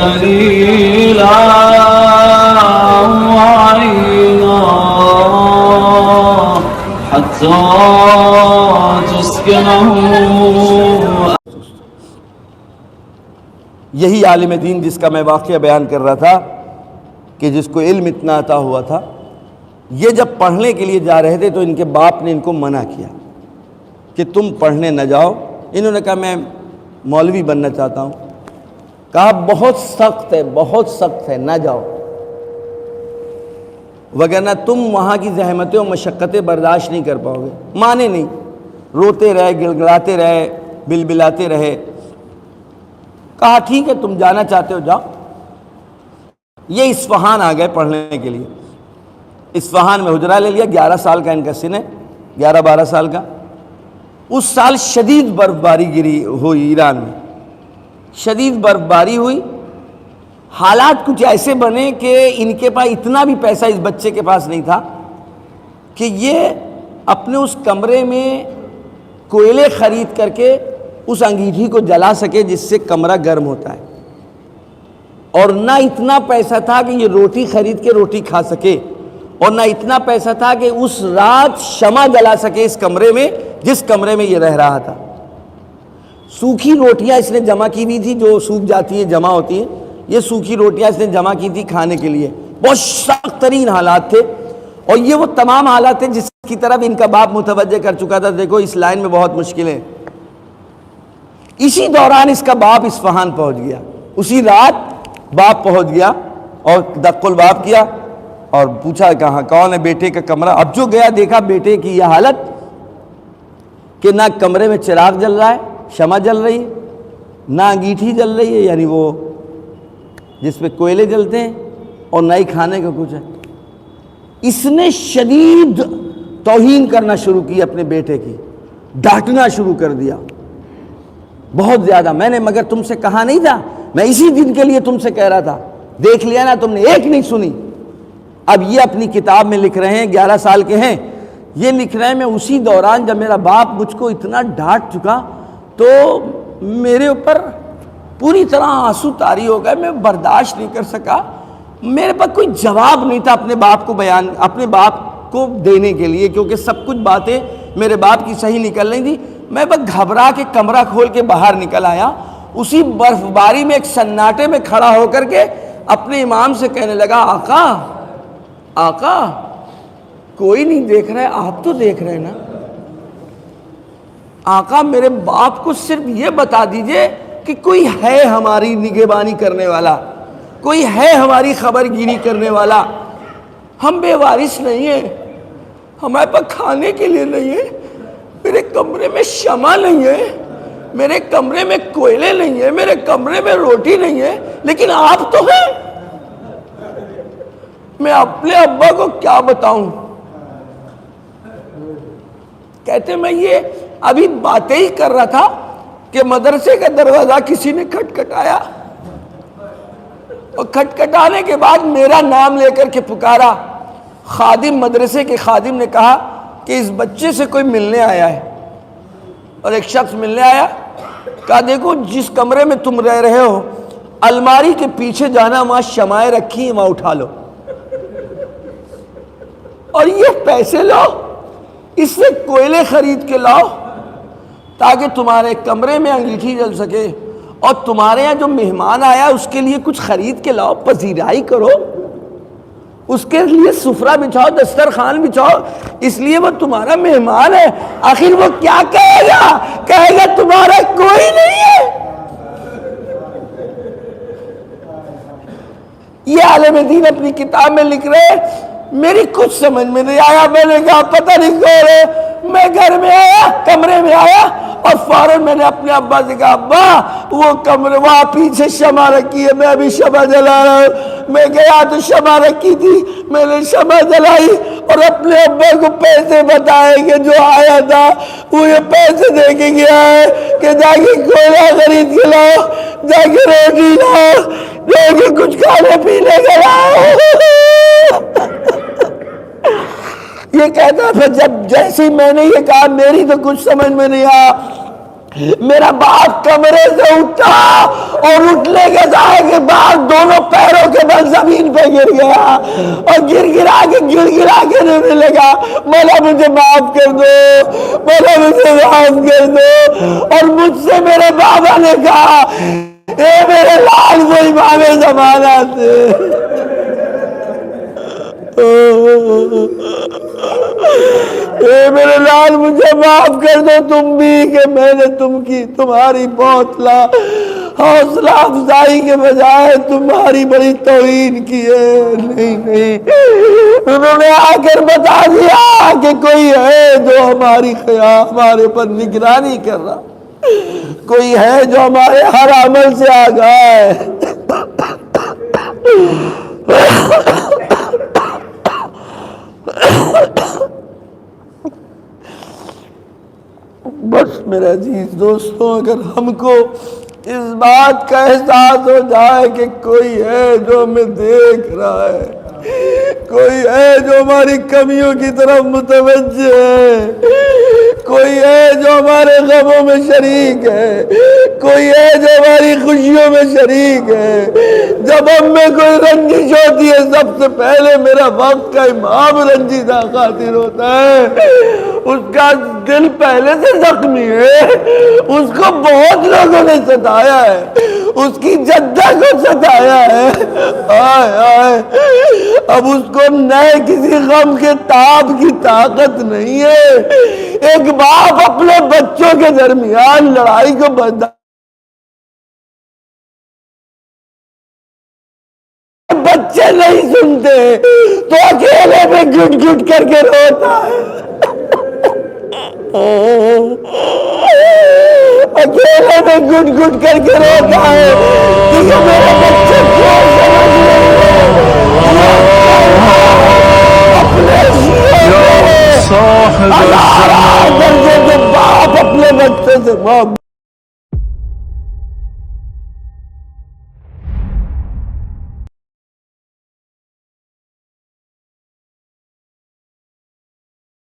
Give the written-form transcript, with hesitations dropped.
ذليلا وعينا حتى تسكنه. یہی عالم دین جس کا میں واقعہ بیان کر رہا تھا کہ جس کو علم اتنا عطا ہوا تھا، یہ جب پڑھنے کے لیے جا رہے تھے تو ان کے باپ نے ان کو منع کیا کہ تم پڑھنے نہ جاؤ. انہوں نے کہا میں مولوی بننا چاہتا ہوں. کہا بہت سخت ہے نہ جاؤ، وگرنہ تم وہاں کی زحمتیں و مشقتیں برداشت نہیں کر پاؤ گے. مانے نہیں، روتے رہے، گڑگڑاتے رہے، بلبلاتے رہے. کہا ٹھیک ہے تم جانا چاہتے ہو جاؤ. یہ اصفہان آ گئے پڑھنے کے لیے. اصفہان میں حجرہ لے لیا. 11 سال کا ان کا سن ہے، 11-12 سال کا. اس سال شدید برف باری گری ہوئی ایران میں، شدید برف باری ہوئی. حالات کچھ ایسے بنے کہ ان کے پاس اتنا بھی پیسہ اس بچے کے پاس نہیں تھا کہ یہ اپنے اس کمرے میں کوئلے خرید کر کے اس انگیٹھی کو جلا سکے جس سے کمرہ گرم ہوتا ہے، اور نہ اتنا پیسہ تھا کہ یہ روٹی خرید کے روٹی کھا سکے، اور نہ اتنا پیسہ تھا کہ اس رات شمع جلا سکے اس کمرے میں جس کمرے میں یہ رہ رہا تھا. سوکھی روٹیاں اس نے جمع کی ہوئی تھی، جو سوکھ جاتی ہیں جمع ہوتی ہیں. یہ سوکھی روٹیاں اس نے جمع کی تھی کھانے کے لیے. بہت سخت ترین حالات تھے، اور یہ وہ تمام حالات تھے جس کی طرف ان کا باپ متوجہ کر چکا تھا. دیکھو اس لائن میں بہت مشکلیں. اسی دوران اس کا باپ اصفہان پہنچ گیا. اسی رات باپ پہنچ گیا اور دق الباب کیا اور پوچھا کہاں کون ہے، بیٹے کا کمرہ. اب جو گیا دیکھا بیٹے کی یہ حالت کہ نہ کمرے میں چراغ جل رہا ہے، شمع جل رہی ہے، نہ انگیٹھی جل رہی ہے یعنی وہ جس پہ کوئلے جلتے ہیں، اور نہ ہی کھانے کا کچھ ہے. اس نے شدید توہین کرنا شروع کی اپنے بیٹے کی، ڈانٹنا شروع کر دیا بہت زیادہ. میں نے مگر تم سے کہا نہیں تھا، میں اسی دن کے لیے تم سے کہہ رہا تھا، دیکھ لیا نا تم نے، ایک نہیں سنی. اب یہ اپنی کتاب میں لکھ رہے ہیں، 11 سال کے ہیں، یہ لکھ رہے ہیں میں اسی دوران جب میرا باپ مجھ کو اتنا ڈانٹ چکا تو میرے اوپر پوری طرح آنسو طاری ہو گئے. میں برداشت نہیں کر سکا. میرے پاس کوئی جواب نہیں تھا اپنے باپ کو دینے کے لیے، کیونکہ سب کچھ باتیں میرے باپ کی صحیح نکل رہی تھی. میں بس گھبرا کے کمرہ کھول کے باہر نکل آیا. اسی برف باری میں ایک سناٹے میں کھڑا ہو کر کے اپنے امام سے کہنے لگا آقا کوئی نہیں دیکھ رہا ہے، آپ تو دیکھ رہے ہیں نا. آقا میرے باپ کو صرف یہ بتا دیجئے کہ کوئی ہے ہماری نگہبانی کرنے والا، کوئی ہے ہماری خبر گیری کرنے والا. ہم بے وارث نہیں ہیں، ہمارے پاس کھانے کے لیے نہیں ہے، میرے کمرے میں شمع نہیں ہے، میرے کمرے میں کوئلے نہیں ہے، میرے کمرے میں روٹی نہیں ہے، لیکن آپ تو ہیں. میں اپنے ابا کو کیا بتاؤں؟ کہتے میں یہ ابھی باتیں ہی کر رہا تھا کہ مدرسے کا دروازہ کسی نے کھٹکھٹایا، اور کھٹکھٹانے کے بعد میرا نام لے کر کے پکارا. خادم، مدرسے کے خادم نے کہا کہ اس بچے سے کوئی ملنے آیا ہے. اور ایک شخص ملنے آیا، کہا دیکھو جس کمرے میں تم رہ رہے ہو الماری کے پیچھے جانا، وہاں شمائیں رکھی ہیں، وہاں اٹھا لو، اور یہ پیسے لاؤ، اس سے کوئلے خرید کے لاؤ تاکہ تمہارے کمرے میں انگیٹھی جل سکے، اور تمہارے یہاں جو مہمان آیا اس کے لیے کچھ خرید کے لاؤ، پذیرائی کرو، اس کے لیے سفرہ بچھاؤ، دسترخوان بچھاؤ، اس لیے وہ تمہارا مہمان ہے. آخر وہ کیا کہے گا تمہارا کوئی نہیں ہے. یہ عالم دین اپنی کتاب میں لکھ رہے. میری کچھ سمجھ میں نہیں آیا. میں نے کہا پتہ نہیں کون ہے. میں گھر میں آیا، کمرے میں آیا، اور فوراً میں نے اپنے ابا سے کہا ابا وہ کمرے وہاں پیچھے شمع رکھی ہے، میں ابھی شمع جلا رہا ہوں. میں گیا تو شمع رکھی تھی، میں نے شمع جلائی اور اپنے ابا کو پیسے بتائے کہ جو آیا تھا وہ یہ پیسے دے کے گیا ہے کہ جا کے کوئلہ خرید کے لاؤ، جا کے روٹی لاؤ، جا کے کچھ کھانے پینے کا لاؤ. یہ کہتا تھا جب جیسے میں نے یہ کہا میری تو کچھ سمجھ میں نہیں آیا. میرا باپ کمرے سے اٹھا اور اٹھنے کے ساتھ کے بعد دونوں پیروں کے بل زمین پہ گر گیا اور گر گرا کے رونے لگا، مولا مجھے معاف کر دو، مولا مجھے معاف کر دو۔ اور مجھ سے میرے بابا نے کہا اے میرے لال وہ امام زمانہ تھے، اے میرے لال مجھے معاف کر دو تم بھی، کہ میں نے تمہاری بہت حوصلہ افزائی کے بجائے تمہاری بڑی توہین کی ہے۔ نہیں، انہوں نے آ کر بتا دیا کہ کوئی ہے جو ہمارے پر نگرانی کر رہا، کوئی ہے جو ہمارے ہر عمل سے آگاہ ہے۔ بس میرے عزیز دوستوں، اگر ہم کو اس بات کا احساس ہو جائے کہ کوئی ہے جو ہمیں دیکھ رہا ہے، کوئی ہے جو ہماری کمیوں کی طرف متوجہ ہے، کوئی ہے جو ہمارے غموں میں شریک ہے، کوئی ہے جو ہماری خوشیوں میں شریک ہے۔ جب ہم میں کوئی رنجش ہوتی ہے، سب سے پہلے میرا وقت کا امام رنجیدہ خاطر ہوتا ہے، اس کا دل پہلے سے زخمی ہے، اس کو بہت لوگوں نے ستایا ہے، اس کی جدہ کو ستایا ہے، اب اس کو نئے کسی غم کے تاب کی طاقت نہیں ہے۔ ایک باپ اپنے بچوں کے درمیان لڑائی کو بچے نہیں سنتے تو اکیلے میں گھٹ گھٹ کر کے روتا ہے، اکیلے میں گھٹ گھٹ کر کے روتا ہے، کیونکہ میرے بچے کیوں سمجھ رہے اپنے درجے کے باپ اپنے بچے سے